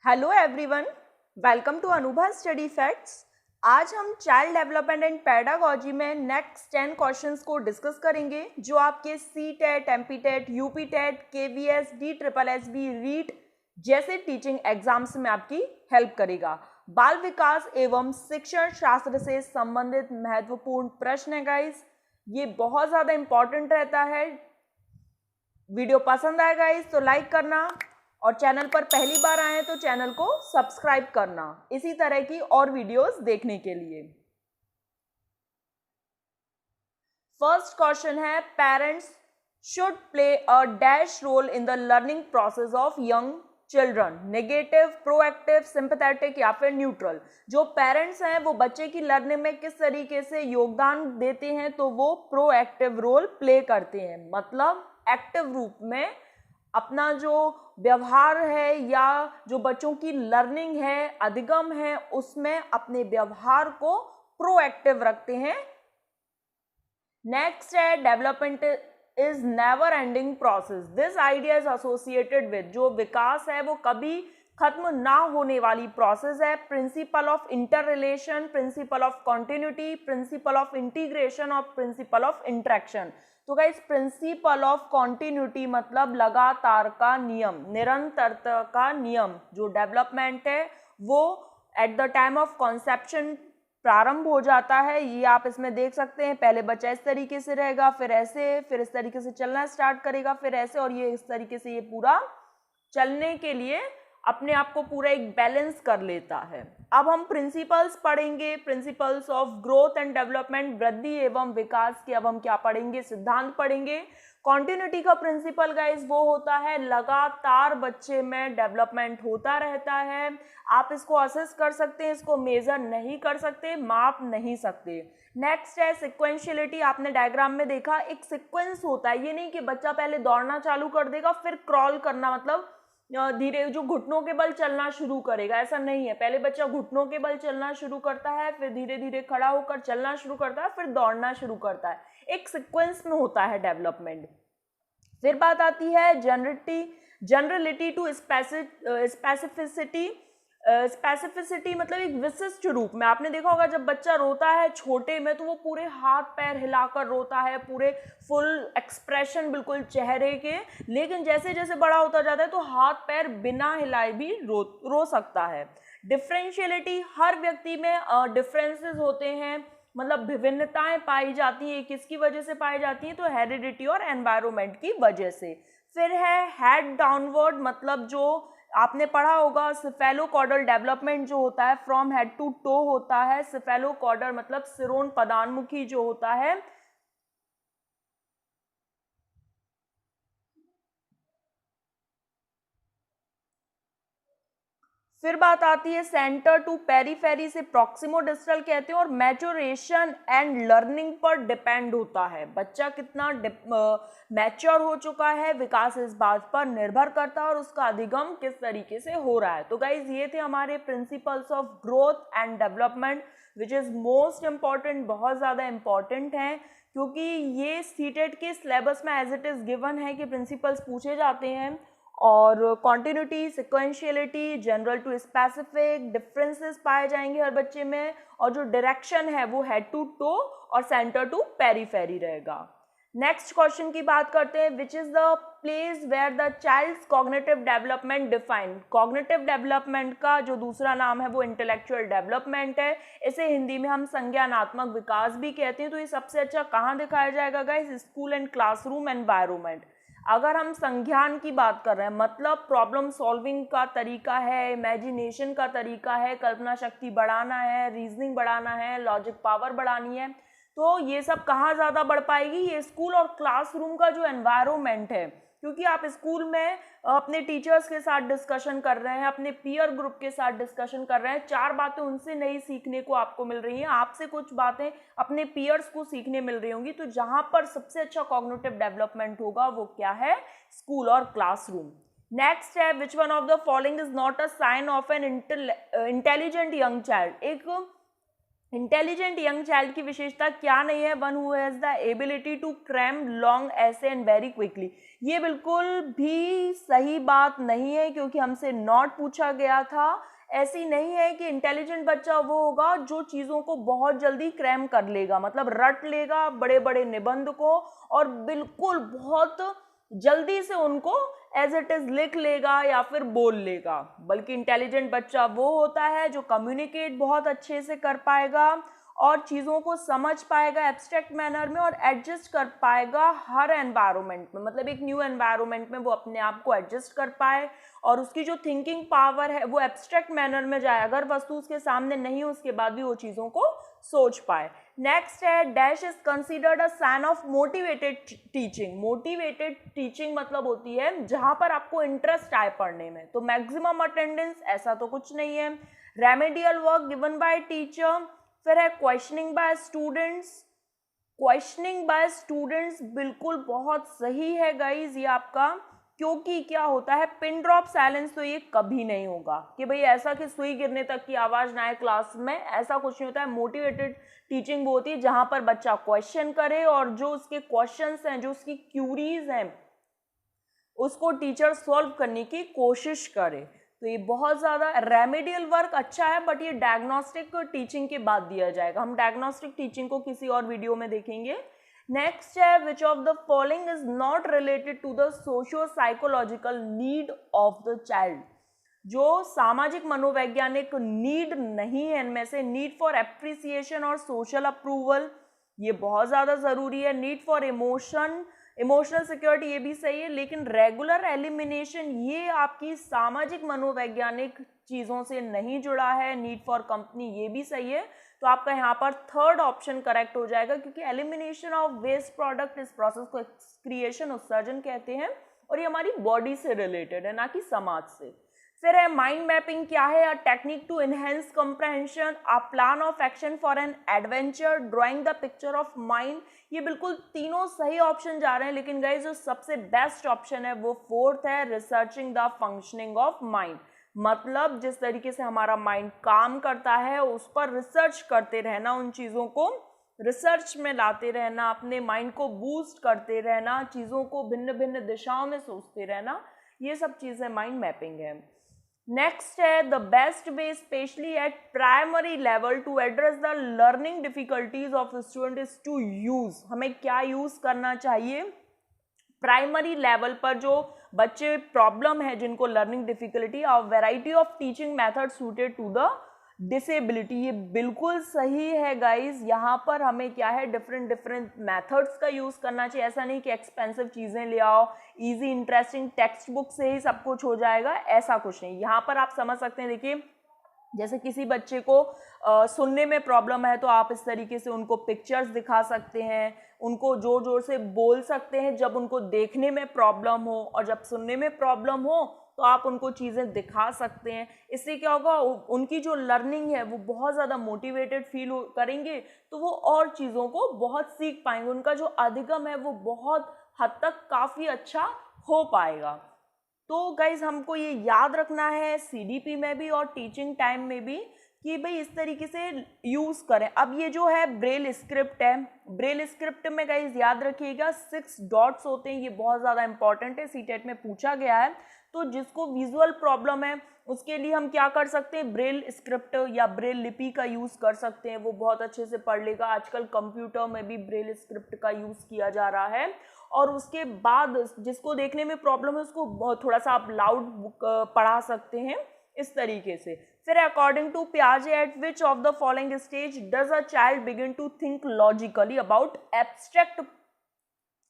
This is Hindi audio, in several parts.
Hello everyone, welcome to Anubha study facts. आज हम चाइल्ड डेवलपमेंट एंड पेडागोजी में नेक्स्ट 10 क्वेश्चंस को डिस्कस करेंगे जो आपके C TET, MP TET, UP TET, KVS, DSSB, REET जैसे टीचिंग एग्जाम्स में आपकी हेल्प करेगा। बाल विकास एवं शिक्षण शास्त्र से संबंधित महत्वपूर्ण प्रश्न है गाइस, ये बहुत ज़्यादा इंपॉर्टेंट रहता है। वीडियो पसंद आए गाइस तो लाइक करना और चैनल पर पहली बार आए हैं तो चैनल को सब्सक्राइब करना इसी तरह की और वीडियोस देखने के लिए। फर्स्ट क्वेश्चन है, parents should play a dash role in the learning process of young children, negative, proactive, sympathetic या फिर न्यूट्रल। जो पेरेंट्स हैं वो बच्चे की लर्निंग में किस तरीके से योगदान देते हैं, तो वो प्रोएक्टिव रोल प्ले करते हैं, मतलब एक्टिव रूप में अपना जो व्यवहार है या जो बच्चों की लर्निंग है, अधिगम है, उसमें अपने व्यवहार को प्रोएक्टिव रखते हैं। नेक्स्ट है, development is never ending process, this idea is associated with, जो विकास है वो कभी खत्म ना होने वाली प्रोसेस है। Principle of inter relation, principle of continuity, principle of integration और प्रिंसिपल ऑफ इंट्रैक्शन। तो गाइस, प्रिंसिपल ऑफ कॉन्टिन्यूटी मतलब लगातार का नियम, निरंतरता का नियम। जो डेवलपमेंट है वो at the time of conception प्रारंभ हो जाता है, ये आप इसमें देख सकते हैं। पहले बच्चा इस तरीके से रहेगा, फिर ऐसे, फिर इस तरीके से चलना स्टार्ट करेगा, फिर ऐसे, और ये इस तरीके से ये पूरा चलने के लिए अपने आप को पूरा एक बैलेंस कर लेता है। अब हम प्रिंसिपल्स पढ़ेंगे, principles of growth and development, वृद्धि एवं विकास के। अब हम क्या पढ़ेंगे? सिद्धांत पढ़ेंगे। कॉन्टिन्यूटी का प्रिंसिपल गाइस वो होता है लगातार बच्चे में डेवलपमेंट होता रहता है। आप इसको असेस कर सकते हैं, इसको मेजर नहीं कर सकते, माप नहीं सकते। नेक्स्ट है सिक्वेंशियलिटी। आपने डायग्राम में देखा एक सिक्वेंस होता है, ये नहीं कि बच्चा पहले दौड़ना चालू कर देगा फिर क्रॉल करना, मतलब धीरे जो घुटनों के बल चलना शुरू करेगा, ऐसा नहीं है। पहले बच्चा घुटनों के बल चलना शुरू करता है, फिर धीरे धीरे खड़ा होकर चलना शुरू करता है, फिर दौड़ना शुरू करता है। एक सीक्वेंस में होता है डेवलपमेंट। फिर बात आती है जनरलिटी टू स्पेसिफिसिटी। स्पेसिफिसिटी मतलब एक विशिष्ट रूप में। आपने देखा होगा जब बच्चा रोता है छोटे में तो वो पूरे हाथ पैर हिलाकर रोता है, पूरे फुल एक्सप्रेशन बिल्कुल चेहरे के, लेकिन जैसे जैसे बड़ा होता जाता है तो हाथ पैर बिना हिलाए भी रो सकता है। डिफरेंशियलिटी, हर व्यक्ति में डिफरेंसेस होते हैं, मतलब विभिन्नताएं पाई जाती हैं। किसकी वजह से पाई जाती हैं? तो हेरिडिटी और एनवायरनमेंट की वजह से। फिर है हेड डाउनवर्ड, मतलब जो आपने पढ़ा होगा सिफेलोकॉर्डल डेवलपमेंट जो होता है फ्रॉम हेड टू टो होता है। सिफेलोकॉर्डल मतलब सिरोन पदान्मुखी जो होता है। फिर बात आती है सेंटर टू पेरीफेरी से प्रॉक्सिमो डिस्टल कहते हैं, और मैच्योरेशन एंड लर्निंग पर डिपेंड होता है। बच्चा कितना मैच्योर हो चुका है, विकास इस बात पर निर्भर करता है, और उसका अधिगम किस तरीके से हो रहा है। तो गाइज ये थे हमारे principles of growth and development which is most important, बहुत ज़्यादा इंपॉर्टेंट है, क्योंकि ये सीटेट के सिलेबस में एज इट इज़ गिवन है कि प्रिंसिपल्स पूछे जाते हैं। और continuity, sequentiality, general to specific, differences पाए जाएंगे हर बच्चे में, और जो डायरेक्शन है वो हेड टू टो और सेंटर टू पेरीफेरी रहेगा। नेक्स्ट क्वेश्चन की बात करते हैं, which is the place where the child's cognitive development defined. Cognitive development का जो दूसरा नाम है वो इंटेलेक्चुअल डेवलपमेंट है, इसे हिंदी में हम संज्ञानात्मक विकास भी कहते हैं। तो ये सबसे अच्छा कहाँ दिखाया जाएगा guys? School and classroom environment. अगर हम संज्ञान की बात कर रहे हैं, मतलब प्रॉब्लम सॉल्विंग का तरीका है, इमेजिनेशन का तरीका है, कल्पना शक्ति बढ़ाना है, रीजनिंग बढ़ाना है, लॉजिक पावर बढ़ानी है, तो ये सब कहाँ ज़्यादा बढ़ पाएगी? ये स्कूल और क्लासरूम का जो एनवायरनमेंट है, क्योंकि आप स्कूल में अपने टीचर्स के साथ डिस्कशन कर रहे हैं, अपने पीयर ग्रुप के साथ डिस्कशन कर रहे हैं, 4 बातें उनसे नई सीखने को आपको मिल रही हैं, आपसे कुछ बातें अपने पीयर्स को सीखने मिल रही होंगी। तो जहाँ पर सबसे अच्छा कॉग्निटिव डेवलपमेंट होगा वो क्या है? स्कूल और क्लासरूम। नेक्स्ट है, which one of the following is not a sign of an intelligent young child. एक इंटेलिजेंट यंग चाइल्ड की विशेषता क्या नहीं है? One who has the ability to cram long essays and very quickly. ये बिल्कुल भी सही बात नहीं है, क्योंकि हमसे नॉट पूछा गया था। ऐसी नहीं है कि इंटेलिजेंट बच्चा वो होगा जो चीज़ों को बहुत जल्दी क्रैम कर लेगा, मतलब रट लेगा बड़े बड़े निबंध को और बिल्कुल बहुत जल्दी से उनको एज इट इज लिख लेगा या फिर बोल लेगा। बल्कि इंटेलिजेंट बच्चा वो होता है जो कम्युनिकेट बहुत अच्छे से कर पाएगा और चीज़ों को समझ पाएगा एब्स्ट्रैक्ट मैनर में और एडजस्ट कर पाएगा हर एनवायरनमेंट में, मतलब एक न्यू एनवायरनमेंट में वो अपने आप को एडजस्ट कर पाए और उसकी जो थिंकिंग पावर है वो एब्स्ट्रैक्ट मैनर में जाए। अगर वस्तु उसके सामने नहीं हो उसके बाद भी वो चीज़ों को सोच पाए। नेक्स्ट है dash is considered a sign of motivated teaching. Motivated teaching मतलब होती है जहां पर आपको इंटरेस्ट आए पढ़ने में। तो मैक्सिमम अटेंडेंस, ऐसा तो कुछ नहीं है। Remedial work given by teacher. फिर है questioning by students. Questioning by students बिल्कुल बहुत सही है गाइज ये आपका, क्योंकि क्या होता है पिन ड्रॉप साइलेंस तो ये कभी नहीं होगा कि भाई ऐसा कि सुई गिरने तक की आवाज ना आए क्लास में, ऐसा कुछ नहीं होता है। मोटिवेटेड टीचिंग वो होती है जहां पर बच्चा क्वेश्चन करे और जो उसके क्वेश्चंस हैं, जो उसकी क्यूरीज हैं, उसको टीचर सॉल्व करने की कोशिश करे। तो ये बहुत ज़्यादा रेमेडियल वर्क अच्छा है, बट ये डायग्नोस्टिक टीचिंग के बाद दिया जाएगा। हम डायग्नोस्टिक टीचिंग को किसी और वीडियो में देखेंगे। नेक्स्ट है which of the following is not related to the socio psychological need of the child. जो सामाजिक मनोवैज्ञानिक नीड नहीं है इनमें से, नीड फॉर एप्रिसिएशन और सोशल अप्रूवल, ये बहुत ज़्यादा ज़रूरी है। नीड फॉर इमोशनल सिक्योरिटी, ये भी सही है, लेकिन रेगुलर एलिमिनेशन ये आपकी सामाजिक मनोवैज्ञानिक चीज़ों से नहीं जुड़ा है। नीड फॉर कंपनी ये भी सही है। तो आपका यहाँ पर थर्ड ऑप्शन करेक्ट हो जाएगा, क्योंकि एलिमिनेशन ऑफ वेस्ट प्रोडक्ट इस प्रोसेस को एक्सक्रिएशन, उत्सर्जन कहते हैं और ये हमारी बॉडी से रिलेटेड है, ना कि समाज से। फिर है माइंड मैपिंग क्या है? A technique to enhance comprehension, a plan of action for an adventure, drawing the picture of mind. ये बिल्कुल तीनों सही ऑप्शन जा रहे हैं, लेकिन गाइस जो सबसे बेस्ट ऑप्शन है वो फोर्थ है, researching the functioning of mind. मतलब जिस तरीके से हमारा माइंड काम करता है उस पर रिसर्च करते रहना, उन चीज़ों को रिसर्च में लाते रहना, अपने माइंड को बूस्ट करते रहना, चीज़ों को भिन्न भिन्न दिशाओं में सोचते रहना, ये सब चीज़ें माइंड मैपिंग है। नेक्स्ट है the best way specially at primary level to address the learning difficulties of student is to use. हमें क्या यूज करना चाहिए? प्राइमरी लेवल पर जो बच्चे प्रॉब्लम है, जिनको लर्निंग डिफिकल्टी, और variety of teaching method suited to the disability. ये बिल्कुल सही है गाइज। यहाँ पर हमें क्या है, डिफरेंट मेथड्स का यूज करना चाहिए। ऐसा नहीं कि एक्सपेंसिव चीजें ले आओ, इजी इंटरेस्टिंग टेक्स्ट बुक से ही सब कुछ हो जाएगा, ऐसा कुछ नहीं। यहाँ पर आप समझ सकते हैं, देखिए जैसे किसी बच्चे को सुनने में प्रॉब्लम है तो आप इस तरीके से उनको पिक्चर्स दिखा सकते हैं, उनको जोर जोर से बोल सकते हैं जब उनको देखने में प्रॉब्लम हो, और जब सुनने में प्रॉब्लम हो तो आप उनको चीज़ें दिखा सकते हैं। इससे क्या होगा, उनकी जो लर्निंग है वो बहुत ज़्यादा मोटिवेटेड फील करेंगे, तो वो और चीज़ों को बहुत सीख पाएंगे, उनका जो अधिगम है वो बहुत हद तक काफ़ी अच्छा हो पाएगा। तो गाइज हमको ये याद रखना है सीडीपी में भी और टीचिंग टाइम में भी कि भाई इस तरीके से यूज़ करें। अब ये जो है ब्रेल स्क्रिप्ट है, ब्रेल स्क्रिप्ट में गाइज याद रखिएगा 6 डॉट्स होते हैं, ये बहुत ज़्यादा इंपॉर्टेंट है, सीटेट में पूछा गया है। तो जिसको विजुअल प्रॉब्लम है उसके लिए हम क्या कर सकते हैं, ब्रेल स्क्रिप्ट या ब्रेल लिपि का यूज़ कर सकते हैं, वो बहुत अच्छे से पढ़ लेगा। आजकल कंप्यूटर में भी ब्रेल स्क्रिप्ट का यूज़ किया जा रहा है। और उसके बाद जिसको देखने में प्रॉब्लम है उसको थोड़ा सा आप लाउड पढ़ा सकते हैं इस तरीके से। फिर अकॉर्डिंग टू पियाजे at which of the following stage does a child begin to think logically about abstract.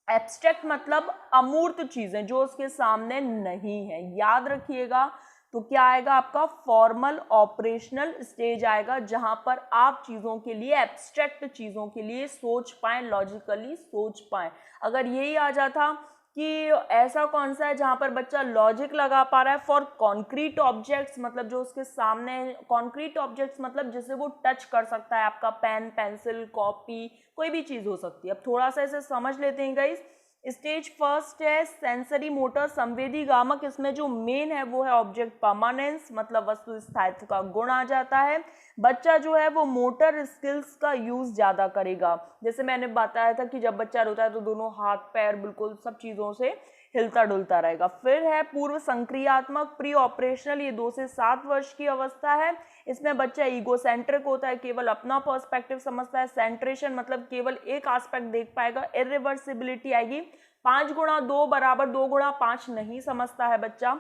Abstract मतलब अमूर्त चीजें जो उसके सामने नहीं है, याद रखिएगा। तो क्या आएगा आपका फॉर्मल ऑपरेशनल स्टेज आएगा, जहां पर आप चीजों के लिए, एब्स्ट्रैक्ट चीजों के लिए सोच पाएं, लॉजिकली सोच पाएं। अगर यही आ जाता कि ऐसा कौन सा है जहां पर बच्चा लॉजिक लगा पा रहा है फॉर कॉन्क्रीट ऑब्जेक्ट्स, मतलब जो उसके सामने, कॉन्क्रीट ऑब्जेक्ट्स मतलब जिसे वो टच कर सकता है, आपका पेन, पेंसिल, कॉपी, कोई भी चीज हो सकती है। अब थोड़ा सा इसे समझ लेते हैं गाइस स्टेज फर्स्ट है सेंसरी मोटर संवेदीगामक, इसमें जो मेन है वो है ऑब्जेक्ट परमानेंस, मतलब वस्तु स्थायित्व का गुण आ जाता है। बच्चा जो है वो मोटर स्किल्स का यूज ज्यादा करेगा, जैसे मैंने बताया था कि जब बच्चा रोता है तो दोनों हाथ पैर बिल्कुल सब चीजों से हिलता डुलता रहेगा। फिर है पूर्व संक्रियात्मक प्री ऑपरेशनल, ये 2 से 7 वर्ष की अवस्था है। इसमें बच्चा ईगोसेंट्रिक होता है, केवल अपना पर्सपेक्टिव समझता है। सेंट्रेशन मतलब केवल एक एस्पेक्ट देख पाएगा। इरिवर्सिबिलिटी आएगी, 5 गुणा 2 बराबर 2 गुणा 5 नहीं समझता है बच्चा।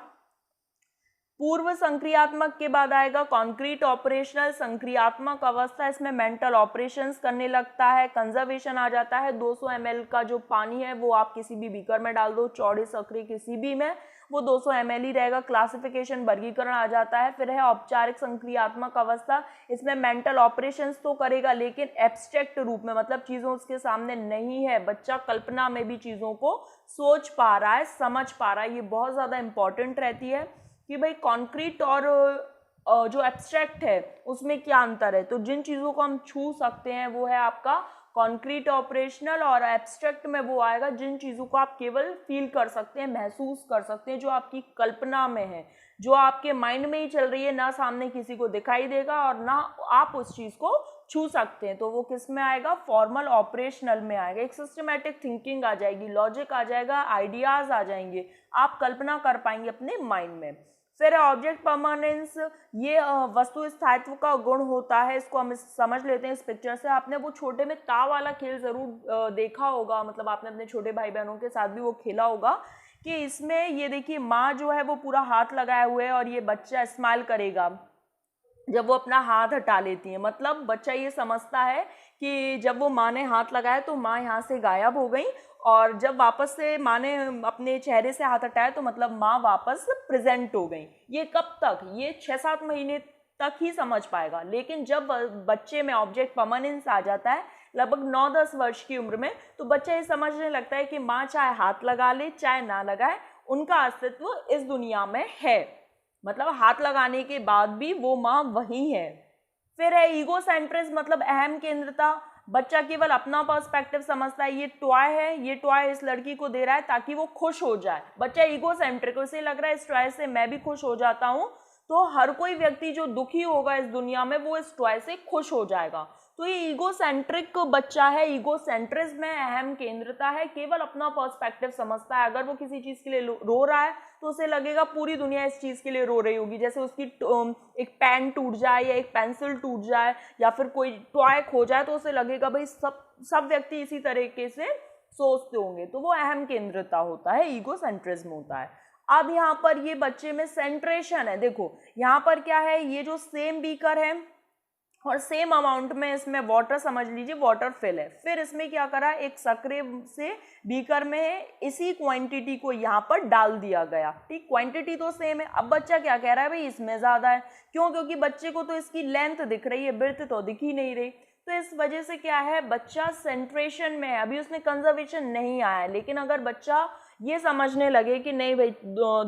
पूर्व संक्रियात्मक के बाद आएगा कॉन्क्रीट ऑपरेशनल संक्रियात्मक अवस्था, इसमें मेंटल ऑपरेशंस करने लगता है। कंजर्वेशन आ जाता है, 200 ml का जो पानी है वो आप किसी भी बीकर में डाल दो, चौड़े सकरी किसी भी में, वो 200 ml ही रहेगा। क्लासिफिकेशन वर्गीकरण आ जाता है। फिर है औपचारिक संक्रियात्मक अवस्था, इसमें मेंटल ऑपरेशंस तो करेगा लेकिन एब्स्ट्रैक्ट रूप में, मतलब चीज़ों उसके सामने नहीं है, बच्चा कल्पना में भी चीज़ों को सोच पा रहा है, समझ पा रहा है। ये बहुत ज़्यादा इंपॉर्टेंट रहती है कि भाई कॉन्क्रीट और जो एब्स्ट्रैक्ट है उसमें क्या अंतर है। तो जिन चीज़ों को हम छू सकते हैं वो है आपका कॉन्क्रीट ऑपरेशनल, और एब्स्ट्रैक्ट में वो आएगा जिन चीज़ों को आप केवल फील कर सकते हैं, महसूस कर सकते हैं, जो आपकी कल्पना में है, जो आपके माइंड में ही चल रही है, ना सामने किसी को दिखाई देगा और ना आप उस चीज़ को छू सकते हैं। तो वो किस में आएगा, फॉर्मल ऑपरेशनल में आएगा। एक सिस्टमैटिक थिंकिंग आ जाएगी, लॉजिक आ जाएगा, आइडियाज़ आ जाएंगे, आप कल्पना कर पाएंगे अपने माइंड में। फिर ऑब्जेक्ट परमानेंस, ये वस्तु स्थायित्व का गुण होता है, इसको हम समझ लेते हैं इस पिक्चर से। आपने वो छोटे में ताव वाला खेल जरूर देखा होगा, मतलब आपने अपने छोटे भाई बहनों के साथ भी वो खेला होगा, कि इसमें ये देखिए माँ जो है वो पूरा हाथ लगाए हुए है और ये बच्चा स्माइल करेगा जब वो अपना हाथ हटा लेती है। मतलब बच्चा ये समझता है कि जब वो माँ ने हाथ लगाया तो माँ यहाँ से गायब हो गई, और जब वापस से माँ ने अपने चेहरे से हाथ हटाया तो मतलब माँ वापस प्रेजेंट हो गई। ये कब तक, ये 6-7 महीने तक ही समझ पाएगा। लेकिन जब बच्चे में ऑब्जेक्ट परमानेंस आ जाता है लगभग 9-10 वर्ष की उम्र में, तो बच्चा ये समझने लगता है कि माँ चाहे हाथ लगा ले चाहे ना लगाए, उनका अस्तित्व इस दुनिया में है, मतलब हाथ लगाने के बाद भी वो माँ वही है। फिर है ईगोसेंट्रिज्म, मतलब अहम केंद्रता, बच्चा केवल अपना पर्सपेक्टिव समझता है। ये टॉय है, ये टॉय इस लड़की को दे रहा है ताकि वो खुश हो जाए। बच्चा ईगोसेंट्रिक, उसे लग रहा है इस टॉय से मैं भी खुश हो जाता हूँ, तो हर कोई व्यक्ति जो दुखी होगा इस दुनिया में वो इस टॉय से खुश हो जाएगा। तो ये ईगोसेंट्रिक बच्चा है, ईगोसेंट्रिज्म में अहम केंद्रता है, केवल अपना पर्सपेक्टिव समझता है। अगर वो किसी चीज के लिए रो रहा है तो उसे लगेगा पूरी दुनिया इस चीज के लिए रो रही होगी, जैसे उसकी एक पेन टूट जाए या एक पेंसिल टूट जाए या फिर कोई टॉय खो जाए तो उसे लगेगा भाई सब व्यक्ति इसी तरीके से सोचते होंगे। तो वो अहम केंद्रता होता है, ईगोसेंट्रिज्म होता है। अब यहाँ पर ये बच्चे में सेंट्रेशन है, देखो यहाँ पर क्या है, ये जो सेम बीकर है और सेम अमाउंट में इसमें वाटर, समझ लीजिए वाटर फिल है। फिर इसमें क्या करा, एक सकरे से बीकर में इसी क्वांटिटी को यहाँ पर डाल दिया गया, ठीक, क्वांटिटी तो सेम है। अब बच्चा क्या कह रहा है, भाई इसमें ज़्यादा है, क्यों, क्योंकि बच्चे को तो इसकी लेंथ दिख रही है, ब्रेड्थ तो दिख ही नहीं रही। तो इस वजह से क्या है, बच्चा सेंट्रेशन में है, अभी उसमें कंजर्वेशन नहीं आया है। लेकिन अगर बच्चा ये समझने लगे कि नहीं भाई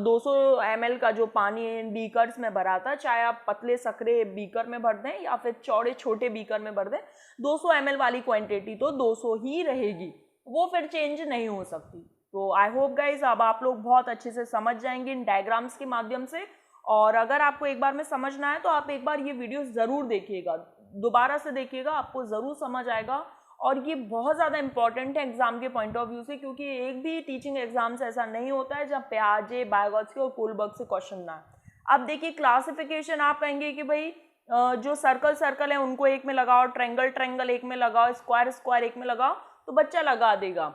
200 ml का जो पानी बीकर्स में भरा था, चाहे आप पतले सकरे बीकर में भर दें या फिर चौड़े छोटे बीकर में भर दें, 200 ml वाली क्वांटिटी तो 200 ही रहेगी, वो फिर चेंज नहीं हो सकती। तो आई होप गाइज अब आप लोग बहुत अच्छे से समझ जाएंगे इन डायग्राम्स के माध्यम से। और अगर आपको एक बार में समझना है तो आप एक बार ये वीडियो ज़रूर देखिएगा, दोबारा से देखिएगा, आपको ज़रूर समझ आएगा। और ये बहुत ज़्यादा इंपॉर्टेंट है एग्जाम के पॉइंट ऑफ व्यू से, क्योंकि एक भी टीचिंग एग्जाम से ऐसा नहीं होता है जहाँ पियाजे, बायोगॉट्स्की और कोलबर्ग से क्वेश्चन ना है। अब देखिए क्लासिफिकेशन, आप कहेंगे कि भाई जो सर्कल है उनको एक में लगाओ, ट्रेंगल एक में लगाओ, स्क्वायर एक में लगाओ, तो बच्चा लगा देगा।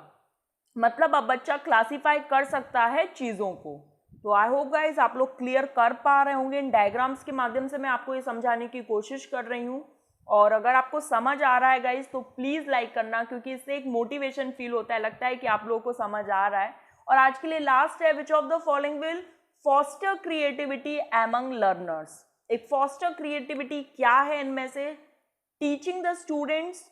मतलब अब बच्चा क्लासीफाई कर सकता है चीज़ों को। तो आई होप गाइज आप लोग क्लियर कर पा रहे होंगे, इन डायग्राम्स के माध्यम से मैं आपको ये समझाने की कोशिश कर रही हूँ। और अगर आपको समझ आ रहा है गाइज तो प्लीज़ लाइक करना, क्योंकि इससे एक मोटिवेशन फील होता है, लगता है कि आप लोगों को समझ आ रहा है। और आज के लिए लास्ट है, which of the following will foster creativity among learners. एक फॉस्टर क्रिएटिविटी क्या है इनमें से, teaching the students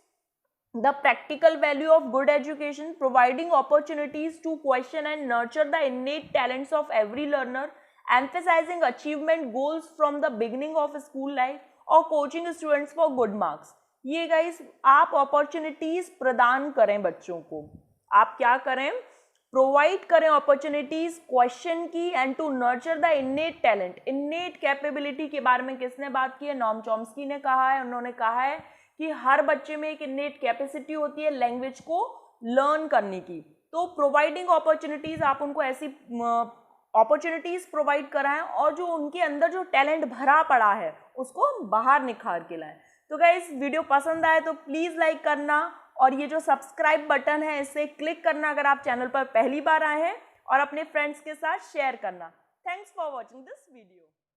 the practical value of good education, providing opportunities to question and nurture the innate talents of every learner, emphasizing achievement goals from the beginning of school life, और coaching students for good marks। ये गाइस आप अपॉर्चुनिटीज प्रदान करें बच्चों को, आप क्या करें, प्रोवाइड करें अपॉर्चुनिटीज क्वेश्चन की and to nurture the innate talent. Innate capability के बारे में किसने बात की है? नॉम चॉम्स्की ने कहा है। उन्होंने कहा है कि हर बच्चे में एक इन्नेट कैपेसिटी होती है लैंग्वेज को लर्न करने की। तो प्रोवाइडिंग अपॉर्चुनिटीज, आप उनको ऐसी अपॉर्चुनिटीज प्रोवाइड कराएं और जो उनके अंदर जो टैलेंट भरा पड़ा है उसको बाहर निखार के लाएं। तो गाइस, वीडियो पसंद आए तो प्लीज़ लाइक करना और ये जो सब्सक्राइब बटन है इसे क्लिक करना अगर आप चैनल पर पहली बार आए हैं, और अपने फ्रेंड्स के साथ शेयर करना। Thanks for watching this video.